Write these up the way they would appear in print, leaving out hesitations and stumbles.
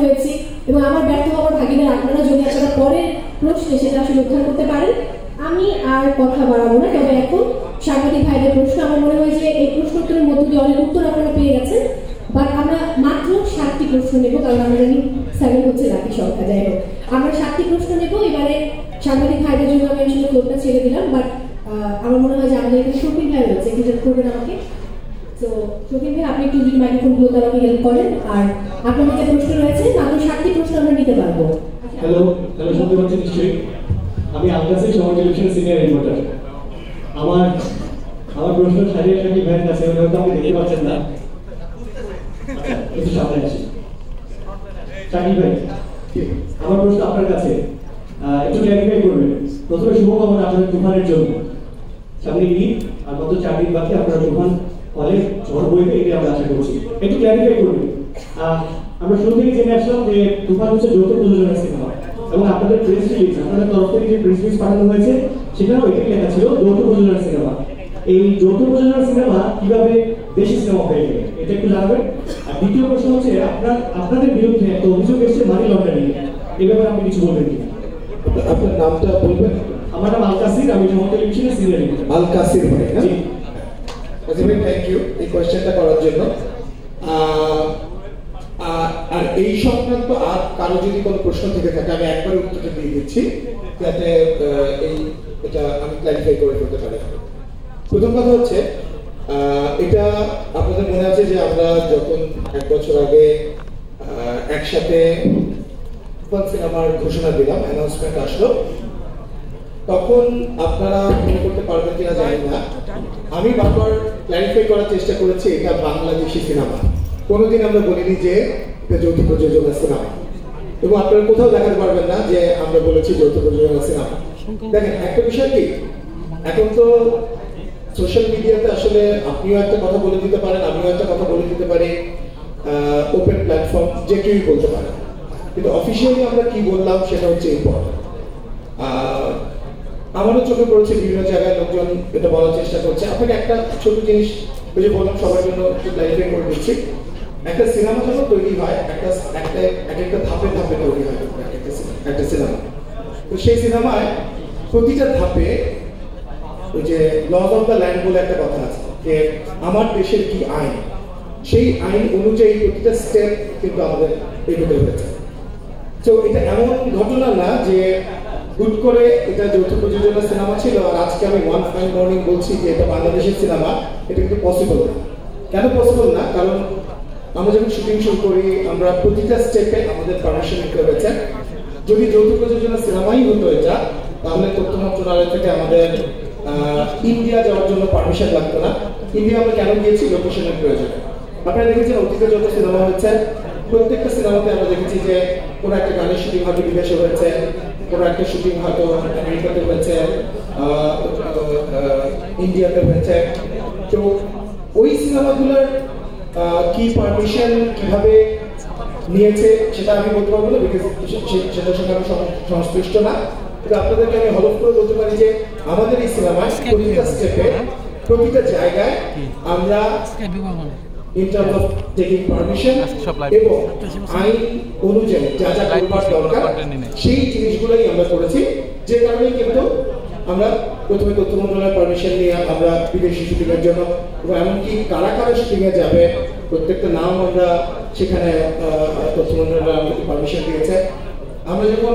হয়েছি এবং আমার ব্যর্থ হওয়ার ভাগিদার আপনারা, যদি আপনারা পরের প্রশ্নে সেটা আসলে উদ্ধার করতে পারেন। আমি আর কথা বাড়াবো না, তবে এখন সাংবাদিক ভাইদের প্রশ্ন। আমার মনে হয় যে এই প্রশ্ন উত্তরের মধ্য দিয়ে অনেক উত্তর আপনারা পেয়ে গেছেন, বাট আমরা মাত্র 7টি প্রশ্ন নেব, কারণ আমরা জানি 7 হচ্ছে রাখি সংখ্যা। যাই হোক, আমরা 7টি প্রশ্ন নেব। এবারে সাংবাদিক ভাইদের জন্য আমি আসলে ফ্লোরটা ছেড়ে দিলাম, বাট আমার মনে হয় যে আমাদের এখানে শফিন ভাই রয়েছে, একটু হেল্প করবেন আমাকে। তো শফিন ভাই, আপনি একটু যদি মাইক্রোফোনগুলো আমাকে হেল্প করেন। আর আপনাদের যে প্রশ্ন রয়েছে, মাত্র 7টি প্রশ্ন আমরা নিতে পারবো। হ্যালো শুনতে পাচ্ছেন নিশ্চয়ই? আমি আলকাসি সময় টেলিভিশনের সিনিয়র রিপোর্টার। আমার প্রশ্ন সারিয়া সাকিব ভাইয়ের কাছে, হয়তো আপনি দেখতে পাচ্ছেন না, একটু সামনে আসি। সাকিব ভাই, আমার প্রশ্ন আপনার কাছে, একটু ক্ল্যারিফাই করবেন। প্রথমে শুভকামনা আপনাদের তুফানের জন্য। সামনে ঈদ আর মাত্র 4 দিন বাকি, আপনারা তুফান ফলে ঝড় বইবে, এটাই আমরা আশা করছি। একটু ক্ল্যারিফাই করবেন। আমরা শুরু থেকে জেনে আসলাম যে তুফান হচ্ছে যৌথ প্রযোজনার সিনেমা, এবং আপনাদের প্রেস রিলিজ, আপনাদের তরফ থেকে যে প্রেস রিলিজ পাঠানো হয়েছে সেখানেও এটাই লেখা ছিল যৌথ প্রযোজনার সিনেমা। এই যৌথ প্রযোজনার সিনেমা কিভাবে দেশি সিনেমা হয়ে গেল, এটা একটু জানাবেন। আর দ্বিতীয় প্রশ্ন হচ্ছে, আপনাদের বিরুদ্ধে একটা অভিযোগ এসেছে মানি লন্ডারিং, এই ব্যাপারে আপনি কিছু বলবেন কিনা? আপনার নামটা বলবেন? আমার নাম আলকাসির, আমি সময় টেলিভিশনের সিনিয়র রিপোর্টার। আলকাসির ভাই, জি। থ্যাংক ইউ এই কোয়েশ্চেনটা করার জন্য। আর এই সংক্রান্ত আর কারো যদি কোনো প্রশ্ন থেকে থাকে, আমি একবার উত্তরটা দিয়ে দিচ্ছি, যাতে এটা আমি ক্লারিফাই করে ফেলতে পারি। প্রথম কথা হচ্ছে, এটা আপনাদের মনে আছে যে আমরা যখন 1 বছর আগে একসাথে সিনেমার ঘোষণা দিলাম, অ্যানাউন্সমেন্ট আসলো, তখন আপনারা মনে করতে পারবেন কিনা জানি না, আমি বারবার ক্লারিফাই করার চেষ্টা করেছি এটা বাংলাদেশি সিনেমা। কোনোদিন আমরা বলিনি যে এটা যৌথ প্রযোজনা সিনেমা, এবং আপনারা কোথাও দেখাতে পারবেন না যে আমরা বলেছি যৌথ প্রযোজনা সিনেমা। দেখেন, একটা বিষয় কি, এখন তো সোশ্যাল মিডিয়াতে আসলে আপনিও একটা কথা বলে দিতে পারেন, আমিও একটা কথা বলে দিতে পারি, ওপেন প্ল্যাটফর্ম, যে কেউই বলতে পারে, কিন্তু অফিসিয়ালি আমরা কি বললাম সেটা হচ্ছে ইম্পর্টেন্ট। আমারও চোখে পড়েছে বিভিন্ন জায়গায় লোকজন এটা বলার চেষ্টা করছে। আপনাকে একটা ছোট জিনিস ওই যে বললাম সবার জন্য একটু ক্লারিফাই করে দিচ্ছি। একটা সিনেমা যখন তৈরি হয়, একটা ধাপে ধাপে তৈরি হয় একটা সিনেমা। তো সেই সিনেমায় প্রতিটা ধাপে ওই যে লজ অফ দ্য ল্যান্ড বলে একটা কথা আছে, যে আমার দেশের কি আইন, সেই আইন অনুযায়ী প্রতিটা স্টেপ কিন্তু আমাদের এগোতে হয়েছে। তো এটা এমন ঘটনা না যে হুট করে এটা যৌথ প্রযোজনা সিনেমা ছিল আর আজকে আমি ওয়ান ফাইন মর্নিং বলছি যে এটা বাংলাদেশের সিনেমা। এটা কিন্তু পসিবল না। কেন পসিবল না? কারণ আমরা যখন শুটিং শুরু করি, আমরা প্রতিটা স্টেপে আমাদের পারমিশন নিতে হয়েছে। যদি যৌথ প্রযোজনা সিনেমাই হতো এটা, তাহলে তথ্য মন্ত্রণালয় থেকে আমাদের ইন্ডিয়া যাওয়ার জন্য পারমিশন লাগতো না। ইন্ডিয়া আমরা কেন গিয়েছি? লোকেশনের প্রয়োজনে। আপনারা দেখেছেন অতীতে যত সিনেমা হয়েছে, প্রত্যেকটা সিনেমাতে আমরা দেখেছি যে কোনো একটা গানের শুটিং হয়তো বিদেশে হয়েছে, কোনো একটা শুটিং হয়তো আমেরিকাতে হয়েছে, ইন্ডিয়াতে হয়েছে। তো ওই সিনেমাগুলোর কি পারমিশন কিভাবে নিয়েছে সেটা আমি বলতে পারবো না, বিকজ সেটার সঙ্গে আমি সংশ্লিষ্ট না। কিন্তু আপনাদেরকে আমি হলফ করে বলতে পারি যে আমাদের এই সিনেমায় প্রতিটা স্টেপে, প্রতিটা জায়গায় আমরা in terms of taking permission এবং আইন অনুযায়ী যা যা করবার দরকার সেই জিনিসগুলোই আমরা করেছি। যে কারণে কিন্তু আমরা প্রথমে তথ্য মন্ত্রণালয়ের পারমিশন নিয়ে আমরা বিদেশি শুটিংয়ের জন্য, এবং এমনকি কারা কারা শুটিংয়ে যাবে প্রত্যেকটা নাম আমরা সেখানে তথ্য মন্ত্রণালয় আমাদেরকে পারমিশন দিয়েছে। আমরা যখন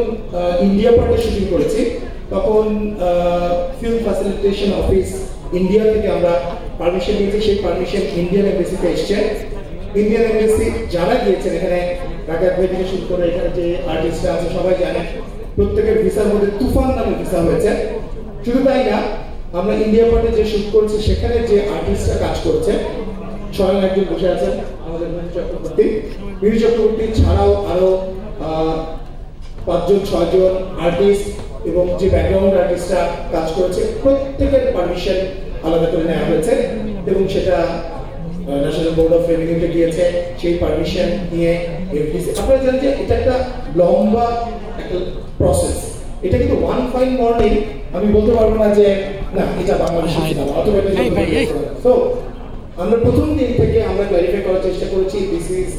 ইন্ডিয়া পার্টে শুটিং করেছি, তখন ফিল্ম ফ্যাসিলিটেশন অফিস ইন্ডিয়া থেকে আমরা পারমিশন নিয়েছি। সেই পারমিশন ইন্ডিয়ান এমবেসিতে এসছে। ইন্ডিয়ান এমবেসি যারা গিয়েছেন, এখানে ঢাকা থেকে শুরু করে এখানে যে আর্টিস্টরা আছে সবাই জানেন, প্রত্যেকের ভিসার মধ্যে তুফান নামে ভিসা হয়েছে। শুধু তাই না, আমরা ইন্ডিয়া পার্টে যে শুট করেছি সেখানে যে আর্টিস্টরা কাজ করেছে, স্বয়ং একজন বসে আছেন আমাদের মিহির চক্রবর্তী ছাড়াও আরো 5-6জন আর্টিস্ট এবং যে ব্যাকগ্রাউন্ড আর্টিস্টরা কাজ করেছে, প্রত্যেকের পারমিশন আলাদা করে নেওয়া হয়েছে এবং সেটা ন্যাশনাল বোর্ড অফ রেভিনিউতে গিয়েছে। সেই পারমিশন নিয়ে এফডিসি, আপনারা জানেন যে এটা একটা লম্বা একটা প্রসেস। এটা কিন্তু ওয়ান ফাইন মর্নিং আমি বলতে পারবো না যে না এটা বাংলাদেশের সিনেমা অথবা। সো আমরা প্রথম দিন থেকে আমরা ক্লারিফাই করার চেষ্টা করেছি this is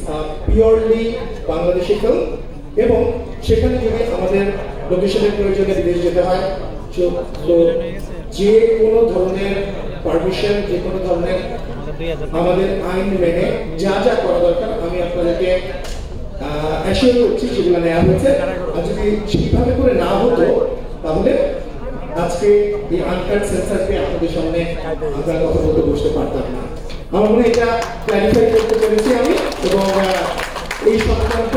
purely Bangladeshi film, এবং সেখানে যদি আমাদের লোকেশনের প্রয়োজনে বিদেশ যেতে হয় তো যে কোনো ধরনের পারমিশন, যে কোনো ধরনের আমাদের আইন মেনে যা যা করা দরকার আমি আপনাদেরকে অ্যাসিওর করছি সেগুলো নেওয়া হয়েছে। আর যদি সেইভাবে করে না হতো তাহলে আজকে এই আনকাট সেন্সারকে আপনাদের সামনে আমরা কথা বলতে বসতে পারতাম না। আমার মনে হয় এটা ক্লারিফাই করতে পেরেছি আমি, এবং এই সংক্রান্ত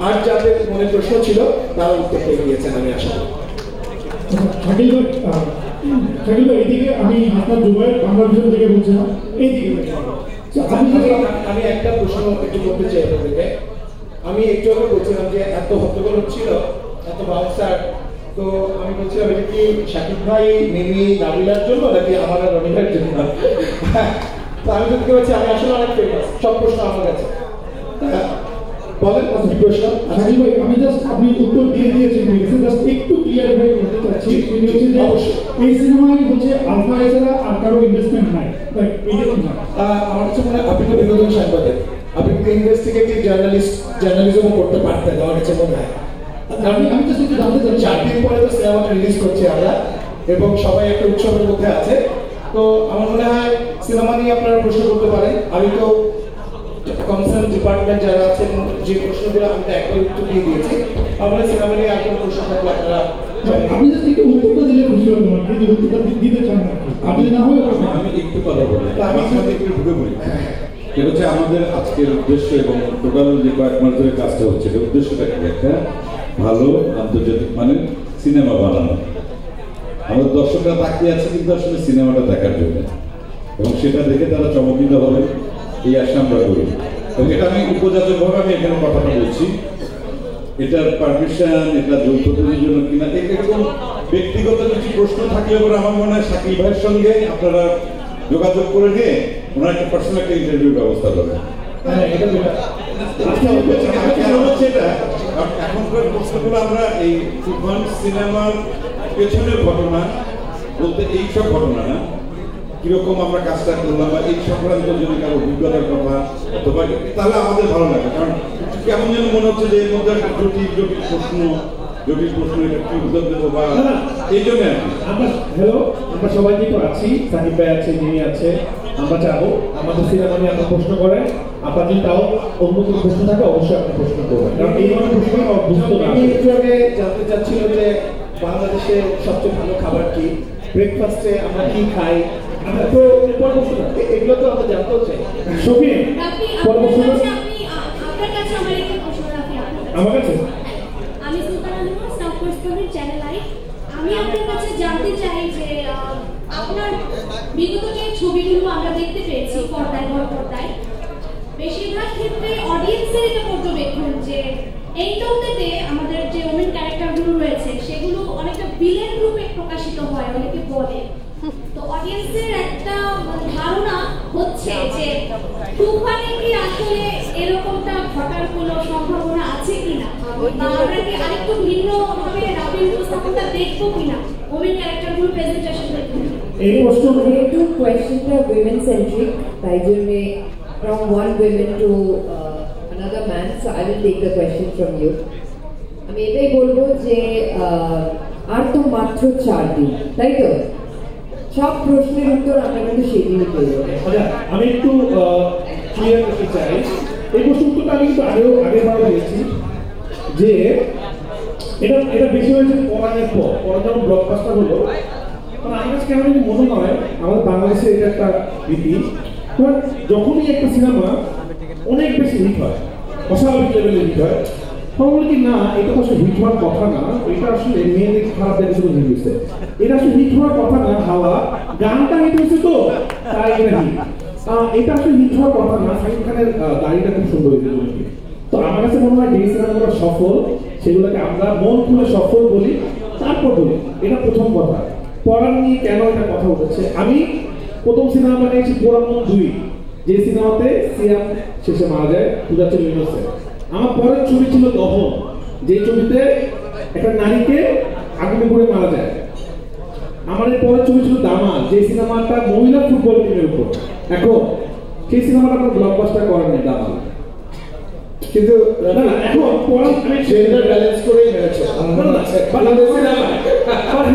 আর যাদের মনে প্রশ্ন ছিল তারা উত্তর পেয়ে গিয়েছেন আমি আশা করি। শাকিল ভাই, এদিকে আমি আপনার দুবাই বাংলা বিষয় থেকে বলছিলাম, এইদিকে আমি একটা প্রশ্ন একটু করতে চাই আপনাদেরকে। আমি একটু আগে বলছিলাম যে এত হট্টগোল হচ্ছিল, এত বাউন্সার, তো আমি বলছিলাম এটা কি শাকিব ভাই মিমি নাবিলার জন্য নাকি আমার আর রনি ভাইয়ের জন্য? তো আমি দেখতে পাচ্ছি আমি আসলে অনেক ফেমাস, সব প্রশ্ন আমার কাছে। বলেন প্রশ্ন। শাকিল ভাই, আমি জাস্ট আপনি উত্তর দিয়ে দিয়েছেন, জাস্ট একটু ক্লিয়ার ভাই করতে চাচ্ছি। এই সিনেমায় হচ্ছে আলফা এছাড়া আর কারো ইনভেস্টমেন্ট নাই, আমার কাছে মনে হয় আপনি তো বিনোদন সাংবাদিক, আপনি তো ইনভেস্টিগেটিভ জার্নালিজমও করতে পারতেন আমার কাছে মনে হয়। আমি জাস্ট একটু জানতে চাচ্ছি, 4 দিন পরে তো সিনেমাটা রিলিজ করছি আমরা, এবং সবাই একটা উৎসবের মধ্যে আছে। তো আমার মনে হয় সিনেমা নিয়ে আপনারা প্রশ্ন করতে পারেন। আমি তো কনসার্ন ডিপার্টমেন্ট যারা আছেন যে প্রশ্নগুলো আমি তো একবার উত্তর দিয়ে দিয়েছি। আমরা সিনেমা নিয়ে আর কোনো প্রশ্ন থাকলে আপনারা আপনি জাস্ট একটু উত্তরটা দিলে খুশি হলাম, কিন্তু উত্তরটা দিতে চান না আপনি, না হয় আমি একটু কথা বলি, আমি সাথে একটু ঢুকে পড়ি। এটা হচ্ছে আমাদের আজকের উদ্দেশ্য এবং টোটাল যে কয়েক মাস ধরে কাজটা হচ্ছে, এটা উদ্দেশ্যটা কি? একটা ভালো আন্তর্জাতিক মানের সিনেমা বানানো। আমাদের দর্শকরা তাকিয়ে আছে কিন্তু আসলে সিনেমাটা দেখার জন্য, এবং সেটা দেখে তারা চমকিত হবে, এই আশা আমরা করি। এবং এটা আমি উপজাতভাবে আমি এখানে কথাটা বলছি, এটার পারমিশন, এটা যৌথ তৈরির জন্য কিনা, এরকম ব্যক্তিগত কিছু প্রশ্ন থাকলে পরে আমার মনে হয় শাকিল ভাইয়ের সঙ্গে আপনারা যোগাযোগ করে নিয়ে ওনার একটা পার্সোনাল একটা ইন্টারভিউ ব্যবস্থা করবেন। এখনকার প্রশ্নগুলো আমরা এই তুফান সিনেমার পেছনের ঘটনা বলতে এইসব ঘটনা না, কিরকম আমরা কাজটা করলাম বা এই সংক্রান্ত যদি কারো অভিজ্ঞতার কথা অথবা, তাহলে আমাদের ভালো লাগে। কারণ কেমন যেন মনে হচ্ছে যে এর মধ্যে একটা জটিল প্রশ্ন এটা কি উত্তর দেবো বা এই জন্য আর কি। হ্যালো, আমরা সবাই কিন্তু আছি, সাকিব ভাই আছে, যিনি আছে, আমরা যাবো আমাদের সিনেমা নিয়ে আপনার প্রশ্ন করেন। আপনার যদি তাও অন্য কোনো প্রশ্ন থাকে অবশ্যই আপনি প্রশ্ন করবেন, কারণ এই ধরনের প্রশ্ন বুঝতে না। আমি একটু আগে জানতে চাচ্ছিল যে বাংলাদেশের সবচেয়ে ভালো খাবার কি, ব্রেকফাস্টে আমরা কি খাই, তো এগুলো তো আমরা জানতেও চাই। শফিন, আপনার কাছে আমার একটা প্রশ্ন রাখি। আমার কাছে আমি সুলতানা আলমা, সাউথ করেসপন্ডেন্ট, চ্যানেল আই। আমি আপনার কাছে জানতে চাই যে আপনার বিগত যে ছবিগুলো আমরা দেখতে পেয়েছি পর্দায় পর্দায়, বেশিরভাগ ক্ষেত্রে অডিয়েন্সের এটা পর্যবেক্ষণ যে এইটাতে আমাদের যে ওমেন ক্যারেক্টারগুলো রয়েছে সেগুলো অনেকটা ভিলেন রূপে প্রকাশিত হয়, অনেকে বলে। তো অডিয়েন্সের একটা ধারণা হচ্ছে যে তুফানে কি আসলে এরকমটা ঘটার কোনো সম্ভাবনা আছে কিনা, বা আমরা কি আরেকটু ভিন্নভাবে রাবির উপস্থাপনটা দেখবো কিনা, ওমেন ক্যারেক্টারগুলো প্রেজেন্টেশন দেখবো। এই প্রশ্ন যেহেতু কোয়েশ্চেনটা উইমেন সেন্ট্রিক, তাই জন্য from one women to another man, so I will take the question from you. আমি এটাই বলবো যে আর তো মাত্র 4 দিন, তাই তো? সব প্রশ্নের উত্তর আমরা কিন্তু সেদিনই পেয়ে যাবো। আচ্ছা, আমি একটু ক্লিয়ার করতে চাই, এই প্রশ্ন উত্তরটা আমি কিন্তু আগেবার দিয়েছি যে এটা বেশি হয়েছে পড়ানোর পর, পড়া যখন ব্লকবাস্টার হলো, কারণ আমার কাছে কেমন মনে হয় আমাদের বাংলাদেশে এটা একটা রীতি, যখনই একটা সিনেমা অনেক বেশি হিট হয়, অস্বাভাবিক লেভেলে হিট হয়, তখন বলি কি না এটা তো আসলে হিট হওয়ার কথা না, এটা আসলে মেয়েদের খারাপ দেখে শুধু হিট হয়েছে, এটা আসলে হিট হওয়ার কথা না, হাওয়া গানটা হিট হয়েছে তো তাই এটা হিট, এটা আসলে হিট হওয়ার কথা না। শাকিব খানের গাড়িটা খুব সুন্দর হয়েছে। তো আমার কাছে মনে হয় যে সিনেমাগুলো সফল সেগুলোকে আমরা মন খুলে সফল বলি, তারপর বলি এটা প্রথম কথা। পড়ার নিয়ে কেন এটা কথা উঠেছে, আমি প্রথম সিনেমা বানিয়েছি পোড়ামন 2, যে সিনেমাতে সিয়াম শেষে মারা যায়, পূজাচল ইউনুসে। আমার পরের ছবি ছিল দহন, যে ছবিতে একটা নারীকে আগুনে পুড়ে মারা যায়। আমার পরের ছবি ছিল দামাল, যে সিনেমাটা মহিলা ফুটবল টিমের উপর। এখন সেই সিনেমাটা আপনার ব্লকবাস্টার করেন নাই দামাল, কিন্তু না না এখন আমি জেন্ডার ব্যালেন্স করেই মেরেছে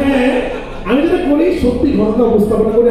হ্যাঁ আমি যেটা করি সত্যি ঘটনা উপস্থাপনা করি।